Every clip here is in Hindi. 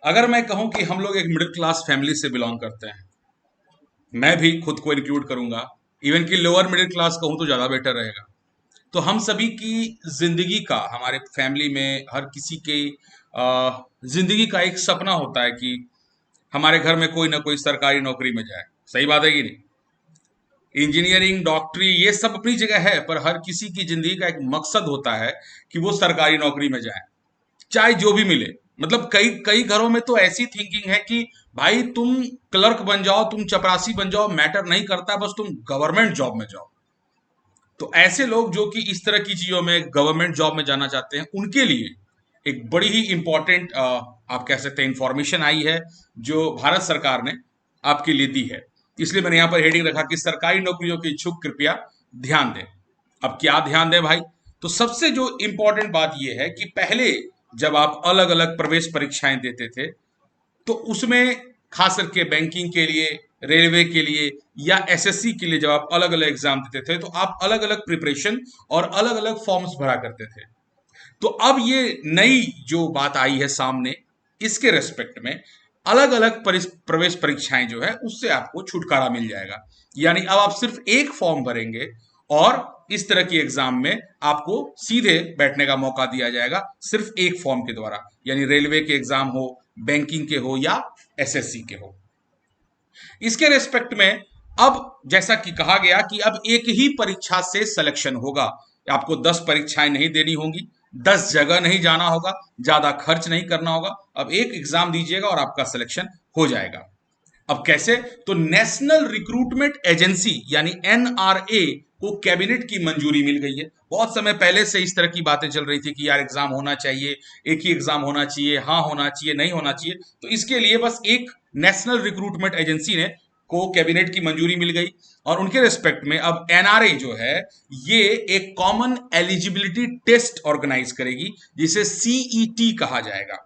अगर मैं कहूं कि हम लोग एक मिडिल क्लास फैमिली से बिलोंग करते हैं, मैं भी खुद को इंक्लूड करूंगा, इवन कि लोअर मिडिल क्लास कहूं तो ज्यादा बेटर रहेगा। तो हम सभी की जिंदगी का, हमारे फैमिली में हर किसी के जिंदगी का एक सपना होता है कि हमारे घर में कोई ना कोई सरकारी नौकरी में जाए। सही बात है कि नहीं? इंजीनियरिंग, डॉक्टरी, ये सब अपनी जगह है, पर हर किसी की जिंदगी का एक मकसद होता है कि वो सरकारी नौकरी में जाए, चाहे जो भी मिले। मतलब कई कई घरों में तो ऐसी थिंकिंग है कि भाई तुम क्लर्क बन जाओ, तुम चपरासी बन जाओ, मैटर नहीं करता, बस तुम गवर्नमेंट जॉब में जाओ। तो ऐसे लोग जो कि इस तरह की चीजों में गवर्नमेंट जॉब में जाना चाहते हैं, उनके लिए एक बड़ी ही इंपॉर्टेंट, आप कह सकते हैं, इंफॉर्मेशन आई है जो भारत सरकार ने आपके लिए दी है। इसलिए मैंने यहां पर हेडिंग रखा कि सरकारी नौकरियों के इच्छुक कृपया ध्यान दें। अब क्या ध्यान दें भाई? तो सबसे जो इंपॉर्टेंट बात यह है कि पहले जब आप अलग अलग प्रवेश परीक्षाएं देते थे, तो उसमें खास करके बैंकिंग के लिए, रेलवे के लिए या एसएससी के लिए जब आप अलग अलग एग्जाम देते थे, तो आप अलग अलग प्रिपरेशन और अलग अलग फॉर्म्स भरा करते थे। तो अब ये नई जो बात आई है सामने, इसके रेस्पेक्ट में अलग अलग प्रवेश परीक्षाएं जो है उससे आपको छुटकारा मिल जाएगा। यानी अब आप सिर्फ एक फॉर्म भरेंगे और इस तरह की एग्जाम में आपको सीधे बैठने का मौका दिया जाएगा, सिर्फ एक फॉर्म के द्वारा। यानी रेलवे के एग्जाम हो, बैंकिंग के हो या एसएससी के हो। इसके रेस्पेक्ट में अब जैसा कि कहा गया कि अब एक ही परीक्षा से सिलेक्शन होगा। आपको 10 परीक्षाएं नहीं देनी होंगी, 10 जगह नहीं जाना होगा, ज्यादा खर्च नहीं करना होगा। अब एक एग्जाम दीजिएगा और आपका सिलेक्शन हो जाएगा। अब कैसे? तो नेशनल रिक्रूटमेंट एजेंसी यानी एनआरए को कैबिनेट की मंजूरी मिल गई है। बहुत समय पहले से इस तरह की बातें चल रही थी कि यार एग्जाम होना चाहिए, एक ही एग्जाम होना चाहिए, हाँ होना चाहिए, नहीं होना चाहिए। तो इसके लिए बस एक नेशनल रिक्रूटमेंट एजेंसी ने को कैबिनेट की मंजूरी मिल गई और उनके रेस्पेक्ट में अब एनआरए जो है ये एक कॉमन एलिजिबिलिटी टेस्ट ऑर्गेनाइज करेगी, जिसे सीईटी कहा जाएगा।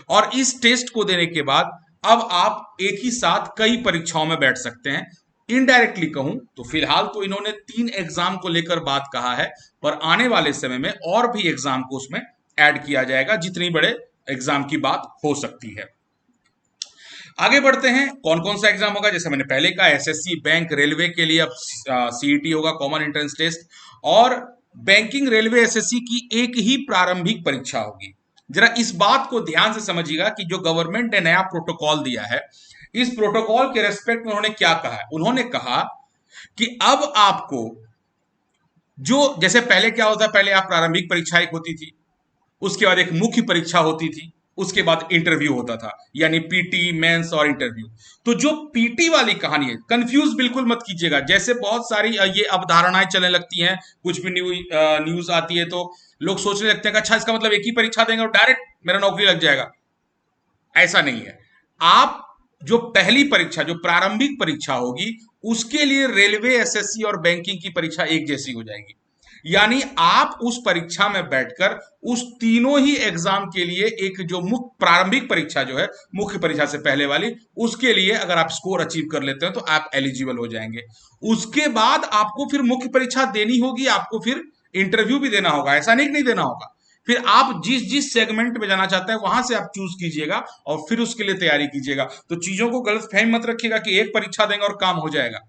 और इस टेस्ट को देने के बाद अब आप एक ही साथ कई परीक्षाओं में बैठ सकते हैं। इनडायरेक्टली कहूं तो फिलहाल तो इन्होंने 3 एग्जाम को लेकर बात कहा है, पर आने वाले समय में और भी एग्जाम को उसमें ऐड किया जाएगा, जितनी बड़े एग्जाम की बात हो सकती है। आगे बढ़ते हैं, कौन कौन सा एग्जाम होगा? जैसे मैंने पहले कहा, एसएससी, बैंक, रेलवे के लिए अब सीईटी होगा, कॉमन एंट्रेंस टेस्ट। और बैंकिंग, रेलवे, एसएससी की एक ही प्रारंभिक परीक्षा होगी। जरा इस बात को ध्यान से समझिएगा कि जो गवर्नमेंट ने नया प्रोटोकॉल दिया है, इस प्रोटोकॉल के रेस्पेक्ट में उन्होंने क्या कहा है? उन्होंने कहा कि अब आपको, जो जैसे पहले क्या होता है, पहले आप प्रारंभिक परीक्षा एक होती थी, उसके बाद एक मुख्य परीक्षा होती थी, उसके बाद इंटरव्यू होता था, यानी पीटी, मेंस और इंटरव्यू। तो जो पीटी वाली कहानी है, कंफ्यूज बिल्कुल मत कीजिएगा। जैसे बहुत सारी ये अवधारणाएं चलने लगती हैं, कुछ भी न्यूज आती है तो लोग सोचने लगते हैं कि अच्छा इसका मतलब एक ही परीक्षा देंगे और डायरेक्ट मेरा नौकरी लग जाएगा। ऐसा नहीं है। आप जो पहली परीक्षा, जो प्रारंभिक परीक्षा होगी, उसके लिए रेलवे, एसएससी और बैंकिंग की परीक्षा एक जैसी हो जाएगी। यानी आप उस परीक्षा में बैठकर उस तीनों ही एग्जाम के लिए एक जो मुख्य प्रारंभिक परीक्षा जो है, मुख्य परीक्षा से पहले वाली, उसके लिए अगर आप स्कोर अचीव कर लेते हैं तो आप एलिजिबल हो जाएंगे। उसके बाद आपको फिर मुख्य परीक्षा देनी होगी, आपको फिर इंटरव्यू भी देना होगा। ऐसा नहीं कि नहीं देना होगा। फिर आप जिस जिस सेगमेंट में जाना चाहते हैं वहां से आप चूज कीजिएगा और फिर उसके लिए तैयारी कीजिएगा। तो चीजों को गलत फहमी मत रखिएगा कि एक परीक्षा देंगे और काम हो जाएगा।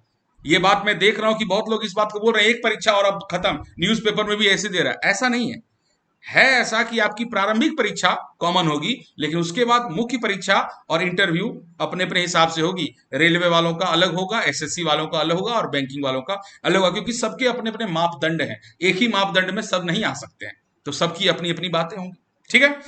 ये बात मैं देख रहा हूं कि बहुत लोग इस बात को बोल रहे हैं एक परीक्षा और अब खत्म, न्यूज़पेपर में भी ऐसे दे रहा है। ऐसा नहीं है ऐसा कि आपकी प्रारंभिक परीक्षा कॉमन होगी, लेकिन उसके बाद मुख्य परीक्षा और इंटरव्यू अपने अपने हिसाब से होगी। रेलवे वालों का अलग होगा, एसएससी वालों का अलग होगा और बैंकिंग वालों का अलग होगा, क्योंकि सबके अपने अपने मापदंड हैं। एक ही मापदंड में सब नहीं आ सकते हैं, तो सबकी अपनी अपनी बातें होंगी। ठीक है।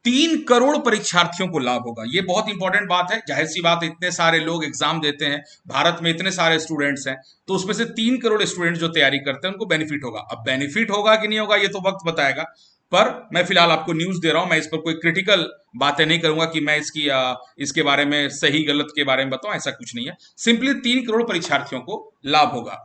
3 करोड़ परीक्षार्थियों को लाभ होगा, ये बहुत इंपॉर्टेंट बात है। जाहिर सी बात है, इतने सारे लोग एग्जाम देते हैं, भारत में इतने सारे स्टूडेंट्स हैं, तो उसमें से 3 करोड़ स्टूडेंट जो तैयारी करते हैं उनको बेनिफिट होगा। अब बेनिफिट होगा कि नहीं होगा ये तो वक्त बताएगा, पर मैं फिलहाल आपको न्यूज दे रहा हूं। मैं इस पर कोई क्रिटिकल बातें नहीं करूंगा कि मैं इसके बारे में सही गलत के बारे में बताऊं, ऐसा कुछ नहीं है। सिंपली 3 करोड़ परीक्षार्थियों को लाभ होगा।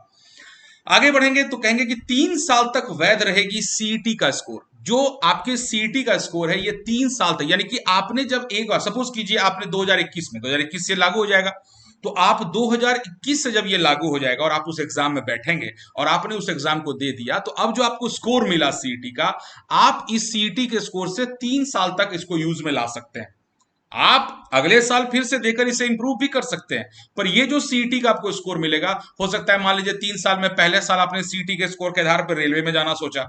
आगे बढ़ेंगे तो कहेंगे कि 3 साल तक वैध रहेगी सीईटी का स्कोर। जो आपके सीईटी का स्कोर है ये 3 साल तक, यानी कि आपने जब एक बार, सपोज कीजिए आपने 2021 में, 2021 से लागू हो जाएगा, तो आप 2021 से जब ये लागू हो जाएगा और आप उस एग्जाम में बैठेंगे और आपने उस एग्जाम को दे दिया, तो अब जो आपको स्कोर मिला सीईटी का, आप इस सीईटी के स्कोर से 3 साल तक इसको यूज में ला सकते हैं। आप अगले साल फिर से देकर इसे इंप्रूव भी कर सकते हैं, पर ये जो सीईटी का आपको स्कोर मिलेगा, हो सकता है मान लीजिए 3 साल में पहले साल आपने सीईटी के स्कोर के आधार पर रेलवे में जाना सोचा,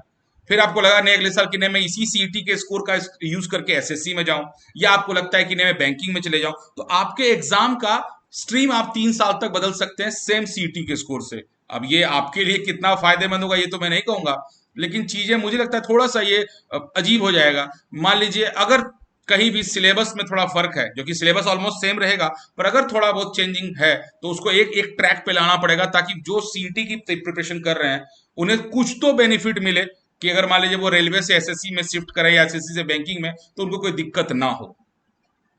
फिर आपको लगा नहीं अगले साल कि नहीं मैं इसी सीईटी के स्कोर का यूज करके एसएससी में जाऊं, या आपको लगता है कि नहीं मैं बैंकिंग में चले जाऊं, तो आपके एग्जाम का स्ट्रीम आप 3 साल तक बदल सकते हैं सेम सीईटी के स्कोर से। अब ये आपके लिए कितना फायदेमंद होगा ये तो मैं नहीं कहूंगा, लेकिन चीजें मुझे लगता है थोड़ा सा ये अजीब हो जाएगा। मान लीजिए अगर कहीं भी सिलेबस में थोड़ा फर्क है, जो कि सिलेबस ऑलमोस्ट सेम रहेगा, पर अगर थोड़ा बहुत चेंजिंग है तो उसको एक एक ट्रैक पे लाना पड़ेगा, ताकि जो सीईटी की प्रिपरेशन कर रहे हैं उन्हें कुछ तो बेनिफिट मिले, कि अगर मान लीजिए वो रेलवे से एसएससी में शिफ्ट करें या एसएससी से बैंकिंग में, तो उनको कोई दिक्कत ना हो।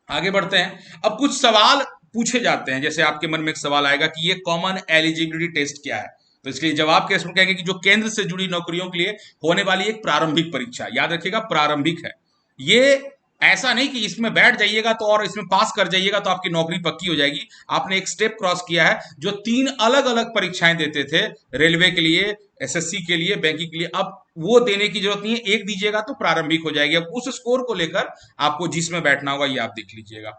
आगे बढ़ते हैं। अब कुछ सवाल पूछे जाते हैं, जैसे आपके मन में एक सवाल आएगा कि ये कॉमन एलिजिबिलिटी टेस्ट क्या है, तो इसके लिए जवाब कैसे कहेंगे कि जो केंद्र से जुड़ी नौकरियों के लिए होने वाली एक प्रारंभिक परीक्षा, याद रखिएगा प्रारंभिक है ये। ऐसा नहीं कि इसमें बैठ जाइएगा तो और इसमें पास कर जाइएगा तो आपकी नौकरी पक्की हो जाएगी। आपने एक स्टेप क्रॉस किया है। जो 3 अलग अलग परीक्षाएं देते थे, रेलवे के लिए, एसएससी के लिए, बैंकिंग के लिए, अब वो देने की जरूरत नहीं है, एक दीजिएगा तो प्रारंभिक हो जाएगी। अब उस स्कोर को लेकर आपको जिसमें बैठना होगा ये आप देख लीजिएगा।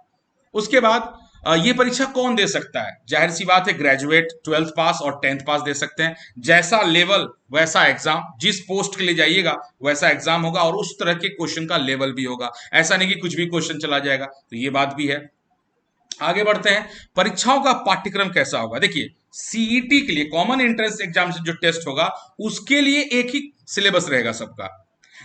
उसके बाद ये परीक्षा कौन दे सकता है? जाहिर सी बात है ग्रेजुएट, 12th पास और 10th पास दे सकते हैं। जैसा लेवल वैसा एग्जाम, जिस पोस्ट के लिए जाइएगा वैसा एग्जाम होगा और उस तरह के क्वेश्चन का लेवल भी होगा। ऐसा नहीं कि कुछ भी क्वेश्चन चला जाएगा, तो ये बात भी है। आगे बढ़ते हैं। परीक्षाओं का पाठ्यक्रम कैसा होगा? देखिए सीईटी के लिए, कॉमन एंट्रेंस एग्जाम से जो टेस्ट होगा, उसके लिए एक ही सिलेबस रहेगा सबका,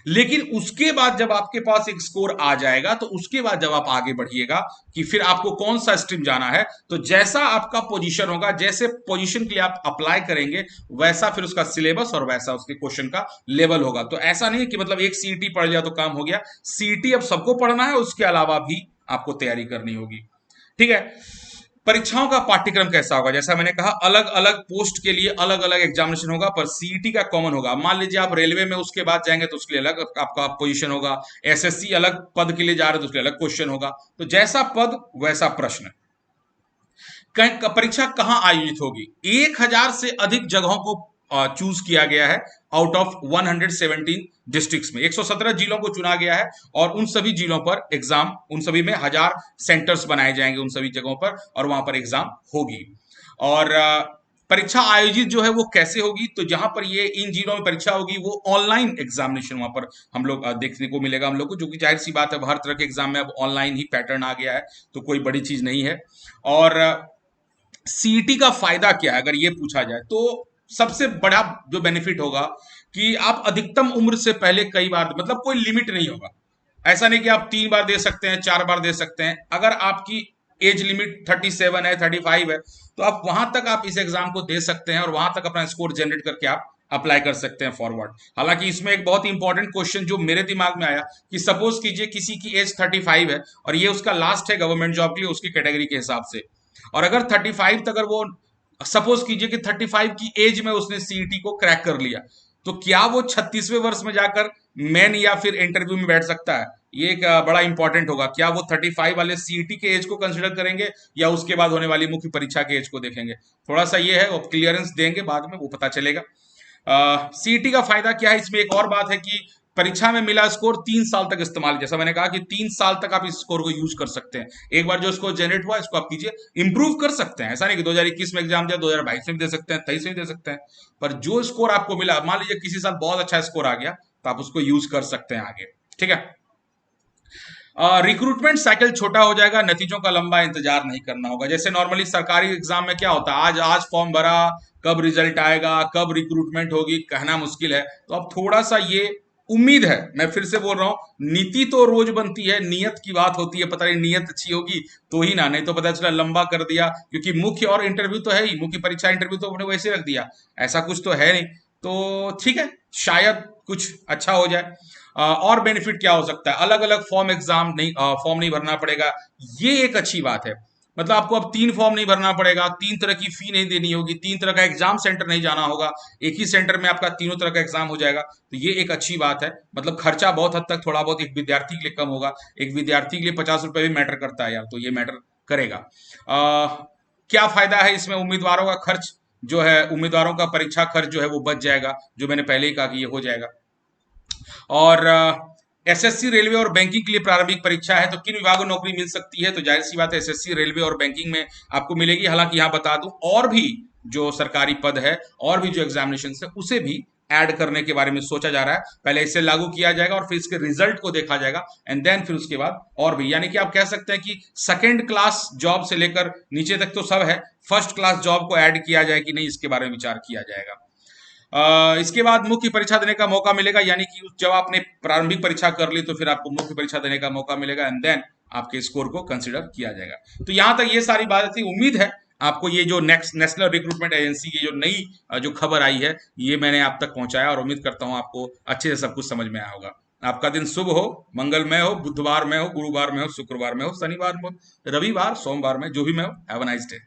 लेकिन उसके बाद जब आपके पास एक स्कोर आ जाएगा तो उसके बाद जब आप आगे बढ़िएगा कि फिर आपको कौन सा स्ट्रीम जाना है, तो जैसा आपका पोजीशन होगा, जैसे पोजीशन के लिए आप अप्लाई करेंगे, वैसा फिर उसका सिलेबस और वैसा उसके क्वेश्चन का लेवल होगा। तो ऐसा नहीं कि मतलब एक सीईटी पढ़ लिया तो काम हो गया। सीईटी अब सबको पढ़ना है, उसके अलावा भी आपको तैयारी करनी होगी। ठीक है। परीक्षाओं का पाठ्यक्रम कैसा होगा? जैसा मैंने कहा अलग अलग पोस्ट के लिए अलग अलग एग्जामिनेशन होगा, पर सीईटी का कॉमन होगा। मान लीजिए आप रेलवे में उसके बाद जाएंगे तो उसके लिए अलग आपका पोजीशन होगा, एसएससी अलग पद के लिए जा रहे हैं तो उसके लिए अलग क्वेश्चन होगा। तो जैसा पद वैसा प्रश्न। परीक्षा कहाँ आयोजित होगी? 1000 से अधिक जगहों को चूज किया गया है आउट ऑफ 117 डिस्ट्रिक्ट्स में। 117 जिलों को चुना गया है और उन सभी जिलों पर एग्जाम, उन सभी में 1000 सेंटर्स बनाए जाएंगे उन सभी जगहों पर, और वहां पर एग्जाम होगी। और परीक्षा आयोजित जो है वो कैसे होगी? तो जहां पर ये इन जिलों में परीक्षा होगी वो ऑनलाइन एग्जामिनेशन वहां पर हम लोग देखने को मिलेगा हम लोग को, जो कि जाहिर सी बात है हर तरह के एग्जाम में अब ऑनलाइन ही पैटर्न आ गया है, तो कोई बड़ी चीज नहीं है। और सीईटी का फायदा क्या है अगर ये पूछा जाए, तो सबसे बड़ा जो बेनिफिट होगा कि आप अधिकतम उम्र से पहले कई बार, मतलब कोई लिमिट नहीं होगा। ऐसा नहीं कि आप 3 बार दे सकते हैं, 4 बार दे सकते हैं। अगर आपकी एज लिमिट 37 है, 35 है, तो आप वहां तक आप इस एग्जाम को दे सकते हैं और वहां तक अपना स्कोर जनरेट करके आप अप्लाई कर सकते हैं फॉरवर्ड। हालांकि इसमें एक बहुत इंपॉर्टेंट क्वेश्चन जो मेरे दिमाग में आया कि सपोज कीजिए किसी की एज 35 है और ये उसका लास्ट है गवर्नमेंट जॉब के लिए उसकी कैटेगरी के हिसाब से, और अगर 35 तक अगर वो सपोज कीजिए कि 35 की एज में उसने सीईटी को क्रैक कर लिया, तो क्या वो 36वें वर्ष में जाकर मेन या फिर इंटरव्यू में बैठ सकता है? ये एक बड़ा इंपॉर्टेंट होगा। क्या वो 35 वाले सीईटी के एज को कंसिडर करेंगे या उसके बाद होने वाली मुख्य परीक्षा के एज को देखेंगे? थोड़ा सा ये है, वो क्लियरेंस देंगे बाद में, वो पता चलेगा। सीईटी का फायदा क्या है? इसमें एक और बात है कि परीक्षा में मिला स्कोर 3 साल तक इस्तेमाल, जैसा मैंने कहा कि 3 साल तक आप इस स्कोर को यूज कर सकते हैं। एक बार जो स्कोर जनरेट हुआ इसको आप कीजिए, इंप्रूव कर सकते हैं। ऐसा नहीं कि 2021 में एग्जाम दिया 2022 में भी दे सकते हैं, 23 में भी दे सकते हैं, पर जो स्कोर आपको मिला, मान लीजिए किसी साल बहुत अच्छा स्कोर आ गया तो आप उसको यूज कर सकते हैं आगे। ठीक है। रिक्रूटमेंट साइकिल छोटा हो जाएगा, नतीजों का लंबा इंतजार नहीं करना होगा। जैसे नॉर्मली सरकारी एग्जाम में क्या होता है, आज फॉर्म भरा, कब रिजल्ट आएगा, कब रिक्रूटमेंट होगी, कहना मुश्किल है। तो अब थोड़ा सा ये उम्मीद है, मैं फिर से बोल रहा हूं, नीति तो रोज बनती है, नियत की बात होती है। पता नहीं नियत अच्छी होगी तो ही ना, नहीं तो पता चला लंबा कर दिया, क्योंकि मुख्य और इंटरव्यू तो है ही, मुख्य परीक्षा इंटरव्यू तो उन्होंने वैसे रख दिया, ऐसा कुछ तो है नहीं। तो ठीक है, शायद कुछ अच्छा हो जाए। और बेनिफिट क्या हो सकता है? अलग अलग फॉर्म एग्जाम नहीं, फॉर्म नहीं भरना पड़ेगा, ये एक अच्छी बात है। मतलब आपको अब 3 फॉर्म नहीं भरना पड़ेगा, 3 तरह की फी नहीं देनी होगी, 3 तरह का एग्जाम सेंटर नहीं जाना होगा, एक ही सेंटर में आपका तीनों तरह का एग्जाम हो जाएगा। तो ये एक अच्छी बात है। मतलब खर्चा बहुत हद तक थोड़ा बहुत एक विद्यार्थी के लिए कम होगा। एक विद्यार्थी के लिए 50 रुपए भी मैटर करता है यार, तो ये मैटर करेगा। क्या फायदा है इसमें? उम्मीदवारों का खर्च जो है, उम्मीदवारों का परीक्षा खर्च जो है वो बच जाएगा, जो मैंने पहले ही कहा कि ये हो जाएगा। और एसएससी, रेलवे और बैंकिंग के लिए प्रारंभिक परीक्षा है, तो किन विभागों में नौकरी मिल सकती है? तो जाहिर सी बात है एसएससी, रेलवे और बैंकिंग में आपको मिलेगी। हालांकि यहाँ बता दूं, और भी जो सरकारी पद है और भी जो एग्जामिनेशन है उसे भी ऐड करने के बारे में सोचा जा रहा है। पहले इसे लागू किया जाएगा और फिर इसके रिजल्ट को देखा जाएगा, एंड देन फिर उसके बाद और भी, यानी कि आप कह सकते हैं कि सेकेंड क्लास जॉब से लेकर नीचे तक तो सब है, फर्स्ट क्लास जॉब को ऐड किया जाए कि नहीं, इसके बारे में विचार किया जाएगा। इसके बाद मुख्य परीक्षा देने का मौका मिलेगा, यानी कि जब आपने प्रारंभिक परीक्षा कर ली तो फिर आपको मुख्य परीक्षा देने का मौका मिलेगा, एंड देन आपके स्कोर को कंसिडर किया जाएगा। तो यहां तक ये सारी बातें थी। उम्मीद है आपको ये जो नेक्स्ट नेशनल रिक्रूटमेंट एजेंसी की जो नई जो खबर आई है ये मैंने आप तक पहुंचाया, और उम्मीद करता हूं आपको अच्छे से सब कुछ समझ में आया होगा। आपका दिन शुभ हो, मंगलमय हो, बुधवार में हो, गुरुवार में हो, शुक्रवार में हो, शनिवार में हो, रविवार, सोमवार में, जो भी में हो। Have a nice day.